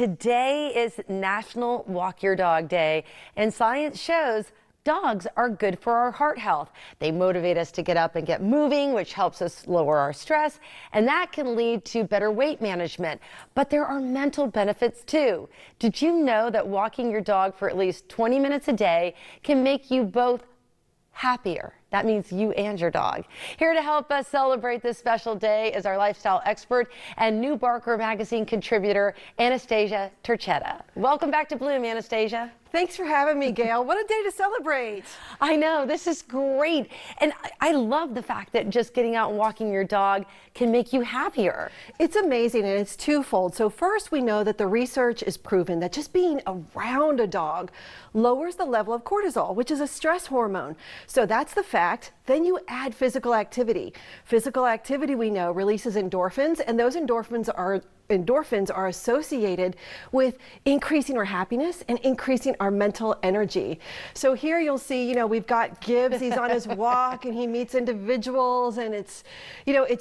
Today is National Walk Your Dog Day, and science shows dogs are good for our heart health. They motivate us to get up and get moving, which helps us lower our stress, and that can lead to better weight management. But there are mental benefits too. Did you know that walking your dog for at least 20 minutes a day can make you both happier? That means you and your dog. Here to help us celebrate this special day is our lifestyle expert and New Barker Magazine contributor, Anastasia Turchetta. Welcome back to Bloom, Anastasia. Thanks for having me, Gail. What a day to celebrate. I know, this is great. And I love the fact that just getting out and walking your dog can make you happier. It's amazing, and it's twofold. So first, we know that the research is proven that just being around a dog lowers the level of cortisol, which is a stress hormone. So that's the fact. Then you add physical activity. Physical activity, we know, releases endorphins, and those endorphins are associated with increasing our happiness and increasing our mental energy. So here you'll see, we've got Gibbs, he's on his walk and he meets individuals, and it's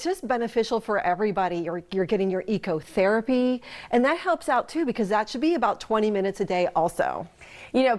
just beneficial for everybody. You're getting your ecotherapy, and that helps out too, because that should be about 20 minutes a day also.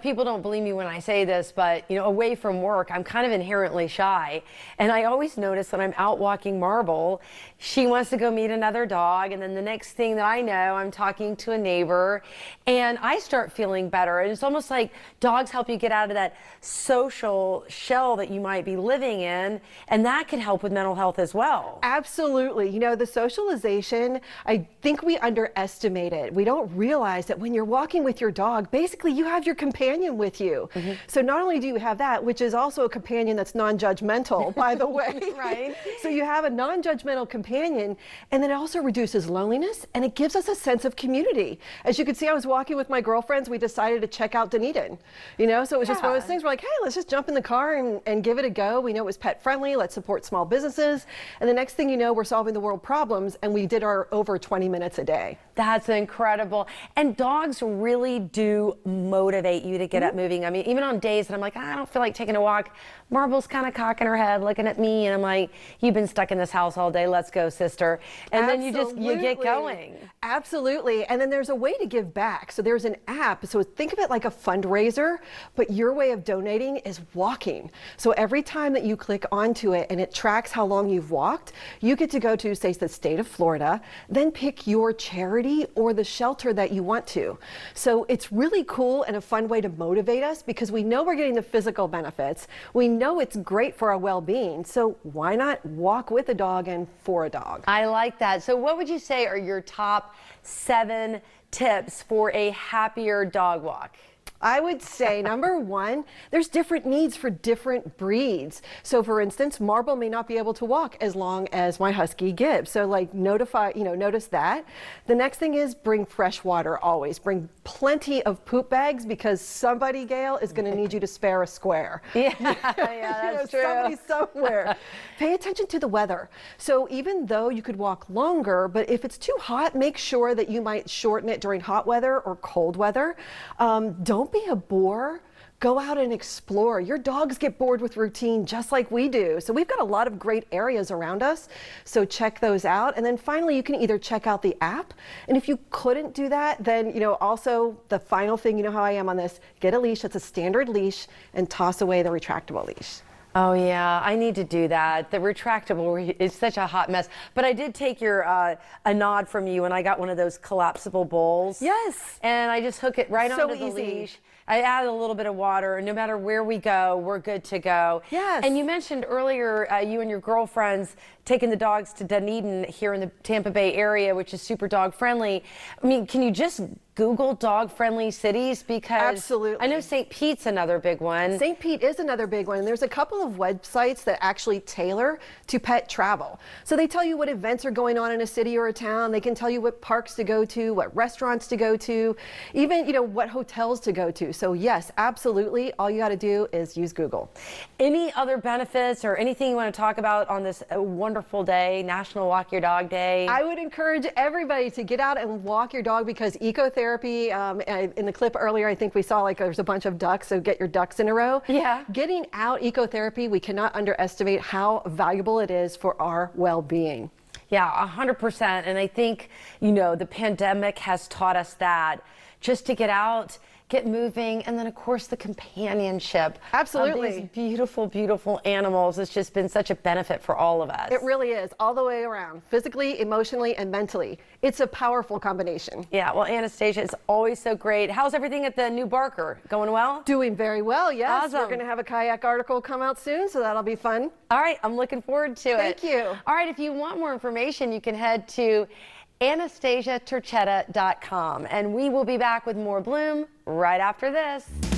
People don't believe me when I say this, but away from work, I'm kind of inherently shy. And I always notice when I'm out walking Marble, she wants to go meet another dog. And then the next thing that I know, I'm talking to a neighbor and I start feeling better. And it's almost like dogs help you get out of that social shell that you might be living in. And that can help with mental health as well. Absolutely. The socialization, I think we underestimate it. We don't realize that when you're walking with your dog, basically you have your companion with you. Mm-hmm. So not only do you have that, which is also a companion that's non-judgmental, by the way. Right. So you have a non-judgmental companion, and then it also reduces loneliness, and it gives us a sense of community. As you can see, I was walking with my girlfriends. We decided to check out Dunedin. So it was just one of those things. We're like, hey, let's just jump in the car and give it a go. We know it was pet friendly. Let's support small businesses. And the next thing you know, we're solving the world problems, and we did our over 20 minutes a day. That's incredible. And dogs really do motivate you to get up moving. I mean, even on days that I'm like, I don't feel like taking a walk, Marble's kind of cocking her head, looking at me, and I'm like, you've been stuck in this house all day. Let's go, sister. And Absolutely. Then you get going. Absolutely. And then there's a way to give back. So there's an app. So think of it like a fundraiser, but your way of donating is walking. So every time that you click onto it and it tracks how long you've walked, you get to go to, say, the state of Florida, then pick your charity or the shelter that you want to. So it's really cool and a fun way to motivate us, because we know we're getting the physical benefits. We know it's great for our well-being. So why not walk with a dog and for a dog? I like that. So what would you say are your top 7 tips for a happier dog walk? I would say, number one, there's different needs for different breeds. So for instance, Marble may not be able to walk as long as my husky Gibbs. So notice that. The next thing is bring fresh water always. Bring plenty of poop bags, because somebody, Gail, is going to need you to spare a square. Yeah, that's true. Somebody somewhere. Pay attention to the weather. So even though you could walk longer, but if it's too hot, make sure that you might shorten it during hot weather or cold weather. Don't be a bore. Go out and explore. Your dogs get bored with routine just like we do. So we've got a lot of great areas around us. So check those out. And then finally, you can either check out the app. And if you couldn't do that, then, also the final thing, how I am on this, get a leash that's a standard leash and toss away the retractable leash. Oh yeah, I need to do that. The retractable is such a hot mess. But I did take a nod from you, and I got one of those collapsible bowls. Yes. And I just hook it right onto the leash. I add a little bit of water, and no matter where we go, we're good to go. Yes. And you mentioned earlier you and your girlfriends taking the dogs to Dunedin here in the Tampa Bay area, which is super dog friendly. I mean, can you just Google dog-friendly cities? Because absolutely. I know St. Pete's another big one. St. Pete is another big one. And there's a couple of websites that actually tailor to pet travel. So they tell you what events are going on in a city or a town. They can tell you what parks to go to, what restaurants to go to, even what hotels to go to. So yes, absolutely. All you got to do is use Google. Any other benefits or anything you want to talk about on this wonderful day, National Walk Your Dog Day? I would encourage everybody to get out and walk your dog, because ecotherapy, in the clip earlier, I think we saw there's a bunch of ducks, so get your ducks in a row. Yeah. Getting out, ecotherapy, we cannot underestimate how valuable it is for our well-being. Yeah, 100%. And I think, you know, the pandemic has taught us that just to get out, get moving, and then of course the companionship Absolutely. of these beautiful, beautiful animals has just been such a benefit for all of us. It really is, all the way around, physically, emotionally, and mentally. It's a powerful combination. Yeah, well, Anastasia, it's always so great. How's everything at the new Barker? Going well? Doing very well, yes. Awesome. We're going to have a kayak article come out soon, so that'll be fun. All right, I'm looking forward to it. Thank you. All right, if you want more information, you can head to AnastasiaTurchetta.com, and we will be back with more Bloom right after this.